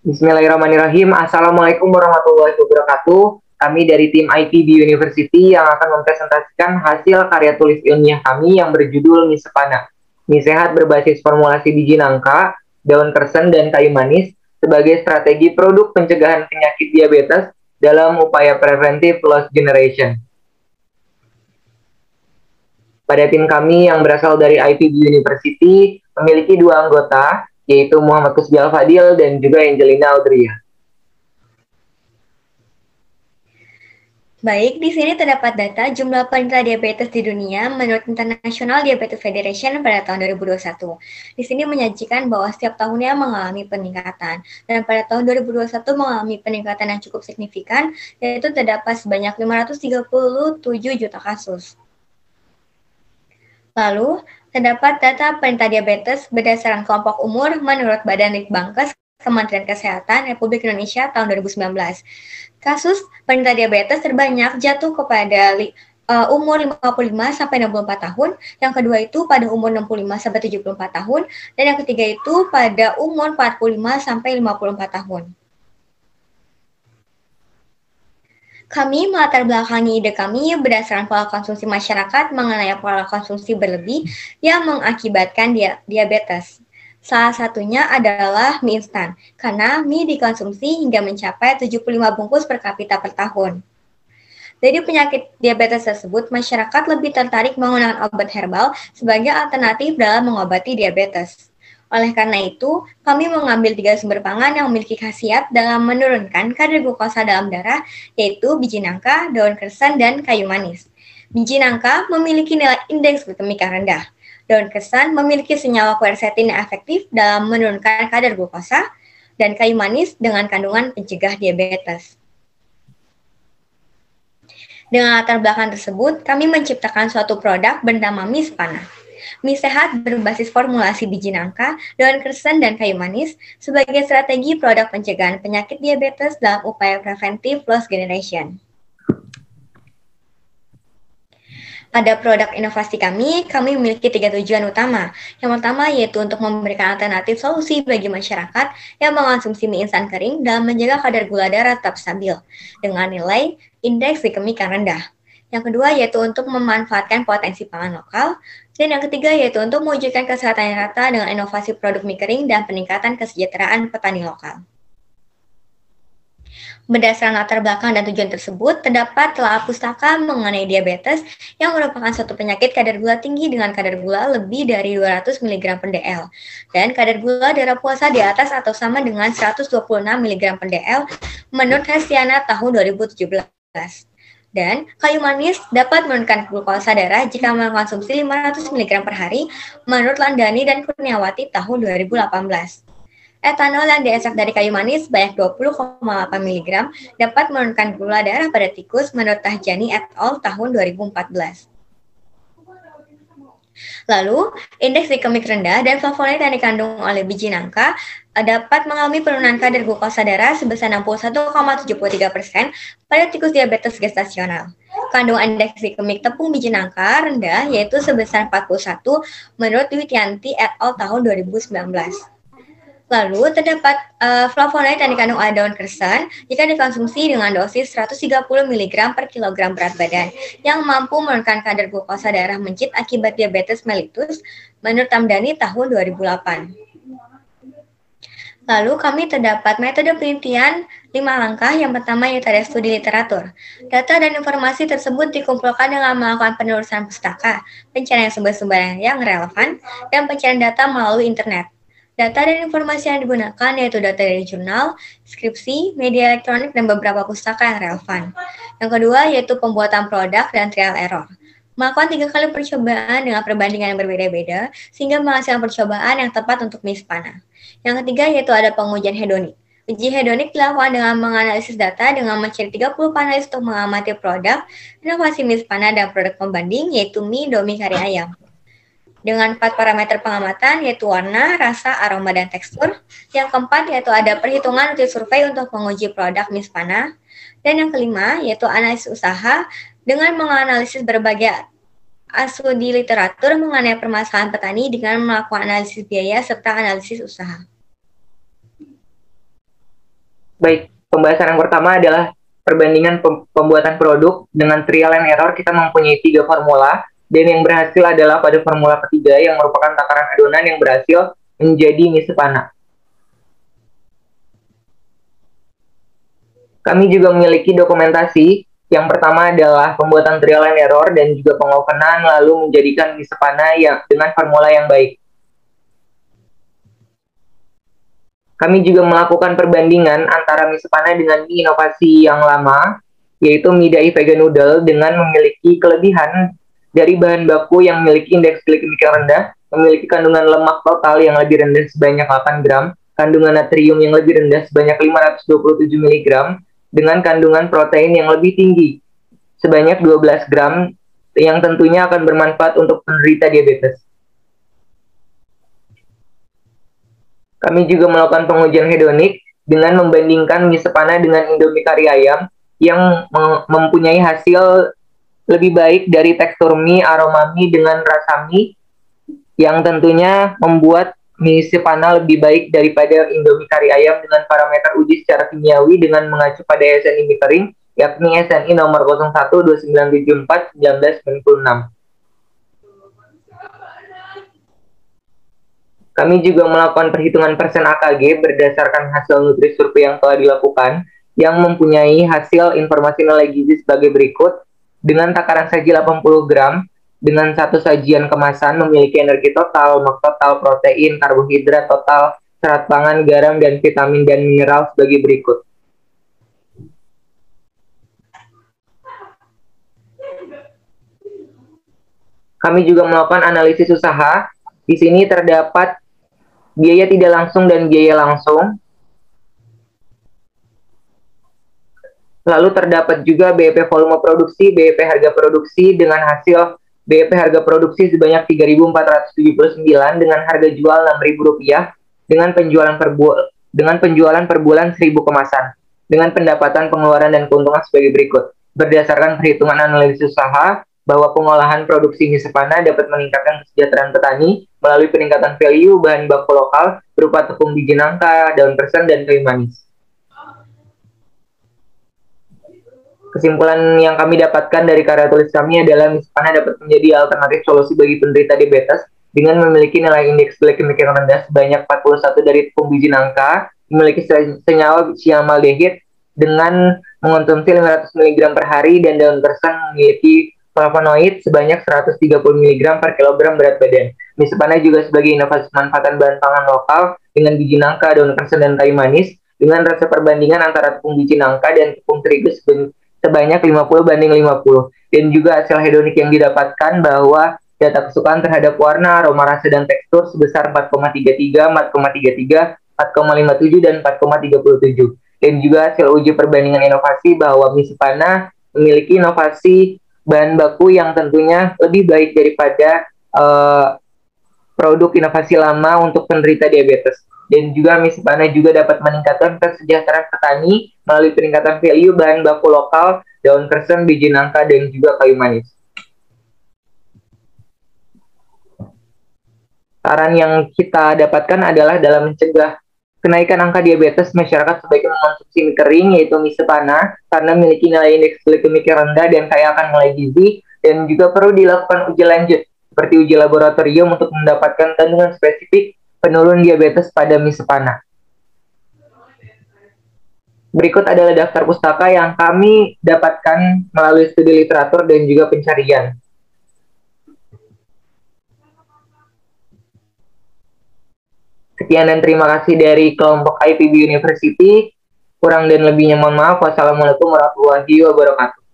Bismillahirrahmanirrahim. Assalamualaikum warahmatullahi wabarakatuh. Kami dari tim IPB University yang akan mempresentasikan hasil karya tulis ilmiah kami yang berjudul Mie Sepana. Mie sehat berbasis formulasi biji nangka, daun kersen, dan kayu manis sebagai strategi produk pencegahan penyakit diabetes dalam upaya preventif loss generation. Pada tim kami yang berasal dari IPB University memiliki dua anggota, yaitu Muhammad Kusbial Fadil dan juga Angelina Audria. Baik, di sini terdapat data jumlah penderita diabetes di dunia menurut International Diabetes Federation pada tahun 2021. Di sini menyajikan bahwa setiap tahunnya mengalami peningkatan, dan pada tahun 2021 mengalami peningkatan yang cukup signifikan, yaitu terdapat sebanyak 537 juta kasus. Lalu, terdapat data penderita diabetes berdasarkan kelompok umur menurut Badan Litbangkes Kementerian Kesehatan Republik Indonesia tahun 2019. Kasus penderita diabetes terbanyak jatuh kepada umur 55 sampai 64 tahun, yang kedua itu pada umur 65 sampai 74 tahun, dan yang ketiga itu pada umur 45 sampai 54 tahun. Kami melatar belakangi ide kami berdasarkan pola konsumsi masyarakat mengenai pola konsumsi berlebih yang mengakibatkan diabetes. Salah satunya adalah mie instan, karena mie dikonsumsi hingga mencapai 75 bungkus per kapita per tahun. Dari penyakit diabetes tersebut, masyarakat lebih tertarik menggunakan obat herbal sebagai alternatif dalam mengobati diabetes. Oleh karena itu, kami mengambil 3 sumber pangan yang memiliki khasiat dalam menurunkan kadar glukosa dalam darah, yaitu biji nangka, daun kersen, dan kayu manis. Biji nangka memiliki nilai indeks glikemik yang rendah. Daun kersen memiliki senyawa quercetin yang efektif dalam menurunkan kadar glukosa, dan kayu manis dengan kandungan pencegah diabetes. Dengan latar belakang tersebut, kami menciptakan suatu produk bernama Mie Sepana. Mie sehat berbasis formulasi biji nangka, daun kersen, dan kayu manis sebagai strategi produk pencegahan penyakit diabetes dalam upaya preventif loss generation. Pada produk inovasi kami memiliki 3 tujuan utama. Yang pertama yaitu untuk memberikan alternatif solusi bagi masyarakat yang mengonsumsi mie instan kering dalam menjaga kadar gula darah tetap stabil dengan nilai indeks glikemik yang rendah. Yang kedua yaitu untuk memanfaatkan potensi pangan lokal. Dan yang ketiga yaitu untuk mewujudkan kesehatan yang rata dengan inovasi produk mie kering dan peningkatan kesejahteraan petani lokal. Berdasarkan latar belakang dan tujuan tersebut, terdapat telah pustaka mengenai diabetes yang merupakan suatu penyakit kadar gula tinggi dengan kadar gula lebih dari 200 mg per dl dan kadar gula darah puasa di atas atau sama dengan 126 mg per dl menurut Hasiana tahun 2017. Dan kayu manis dapat menurunkan glukosa darah jika mengkonsumsi 500 mg per hari menurut Landani dan Kurniawati tahun 2018. Etanol yang diekstrak dari kayu manis sebanyak 20,8 mg dapat menurunkan gula darah pada tikus menurut Tahjani et al. Tahun 2014. Lalu, indeks glikemik rendah dan flavonoid yang dikandung oleh biji nangka dapat mengalami penurunan kadar glukosa darah sebesar 61,73% pada tikus diabetes gestasional. Kandungan indeks glikemik tepung biji nangka rendah yaitu sebesar 41 menurut Dwityanti et al. Tahun 2019. Lalu, terdapat flavonoid yang dikandung oleh daun kersen jika dikonsumsi dengan dosis 130 mg per kilogram berat badan yang mampu menurunkan kadar glukosa darah mencit akibat diabetes mellitus menurut Tamdani tahun 2008. Lalu, kami terdapat metode penelitian 5 langkah. Yang pertama yaitu ada studi literatur. Data dan informasi tersebut dikumpulkan dengan melakukan penelusuran pustaka, pencarian sumber-sumber yang relevan, dan pencarian data melalui internet. Data dan informasi yang digunakan yaitu data dari jurnal, skripsi, media elektronik, dan beberapa pustaka yang relevan. Yang kedua yaitu pembuatan produk dan trial error. Melakukan 3 kali percobaan dengan perbandingan yang berbeda-beda sehingga menghasilkan percobaan yang tepat untuk Mie Sepana. Yang ketiga yaitu ada pengujian hedonik. Uji hedonik dilakukan dengan menganalisis data dengan mencari 30 panelis untuk mengamati produk, inovasi Mie Sepana dan produk pembanding yaitu mie, domi, kari ayam. Dengan 4 parameter pengamatan yaitu warna, rasa, aroma, dan tekstur. Yang keempat yaitu ada perhitungan uji survei untuk menguji produk Mie Sepana. Dan yang kelima yaitu analisis usaha dengan menganalisis berbagai studi literatur mengenai permasalahan petani dengan melakukan analisis biaya serta analisis usaha. Baik, pembahasan yang pertama adalah perbandingan pembuatan produk. Dengan trial and error kita mempunyai 3 formula, dan yang berhasil adalah pada formula ketiga yang merupakan takaran adonan yang berhasil menjadi mie sepana. Kami juga memiliki dokumentasi. Yang pertama adalah pembuatan trial and error dan juga pengovenan lalu menjadikan mie sepana yang dengan formula yang baik. Kami juga melakukan perbandingan antara mie sepana dengan mie inovasi yang lama, yaitu mie dai vegan noodle, dengan memiliki kelebihan dari bahan baku yang memiliki indeks glikemik yang rendah, memiliki kandungan lemak total yang lebih rendah sebanyak 8 gram, kandungan natrium yang lebih rendah sebanyak 527 mg, dengan kandungan protein yang lebih tinggi sebanyak 12 gram, yang tentunya akan bermanfaat untuk penderita diabetes. Kami juga melakukan pengujian hedonik dengan membandingkan mie sepana dengan Indomie kari ayam yang mempunyai hasil lebih baik dari tekstur mie, aroma mie dengan rasa mie, yang tentunya membuat mie sepana lebih baik daripada Indomie kari ayam dengan parameter uji secara kimiawi dengan mengacu pada SNI mie kering, yakni SNI nomor 0129741996. Kami juga melakukan perhitungan persen AKG berdasarkan hasil nutri survei yang telah dilakukan, yang mempunyai hasil informasi nilai gizi sebagai berikut. Dengan takaran saji 80 gram, dengan satu sajian kemasan memiliki energi total, lemak total, protein, karbohidrat total, serat pangan, garam, dan vitamin dan mineral sebagai berikut. Kami juga melakukan analisis usaha. Di sini terdapat biaya tidak langsung dan biaya langsung. Lalu terdapat juga BEP volume produksi, BEP harga produksi dengan hasil BEP harga produksi sebanyak 3.479 dengan harga jual Rp6.000 dengan penjualan per bulan 1.000 kemasan. Dengan pendapatan, pengeluaran, dan keuntungan sebagai berikut. Berdasarkan perhitungan analisis usaha, bahwa pengolahan produksi mie sepana dapat meningkatkan kesejahteraan petani melalui peningkatan value bahan baku lokal berupa tepung biji nangka, daun persen, dan kayu manis. Kesimpulan yang kami dapatkan dari karya tulis kami adalah mie sepana dapat menjadi alternatif solusi bagi penderita diabetes dengan memiliki nilai indeks glikemik yang rendah sebanyak 41 dari tepung biji nangka, memiliki senyawa siamaldehid dengan mengonsumsi 500 mg per hari, dan daun persen memiliki flavonoid sebanyak 130 mg per kilogram berat badan. Mie sepana juga sebagai inovasi pemanfaatan bahan pangan lokal dengan biji nangka, daun persen, dan kayu manis, dengan rasa perbandingan antara tepung biji nangka dan tepung terigu sebanyak 50:50, dan juga hasil hedonik yang didapatkan bahwa data kesukaan terhadap warna, aroma, rasa, dan tekstur sebesar 4,33, 4,33, 4,57, dan 4,37, dan juga hasil uji perbandingan inovasi bahwa mie sepana memiliki inovasi bahan baku yang tentunya lebih baik daripada produk inovasi lama untuk penderita diabetes. Dan juga mie sepana juga dapat meningkatkan kesejahteraan petani melalui peningkatan value bahan baku lokal, daun persen, biji nangka, dan juga kayu manis. Saran yang kita dapatkan adalah dalam mencegah kenaikan angka diabetes, masyarakat sebaiknya mengonsumsi mie kering, yaitu mie sepana, karena memiliki nilai indeks glikemik yang rendah dan kaya akan nilai gizi, dan juga perlu dilakukan uji lanjut, seperti uji laboratorium untuk mendapatkan kandungan spesifik penurun diabetes pada mie sepana. Berikut adalah daftar pustaka yang kami dapatkan melalui studi literatur dan juga pencarian. Sekian dan terima kasih dari kelompok IPB University. Kurang dan lebihnya mohon maaf. Wassalamualaikum warahmatullahi wabarakatuh.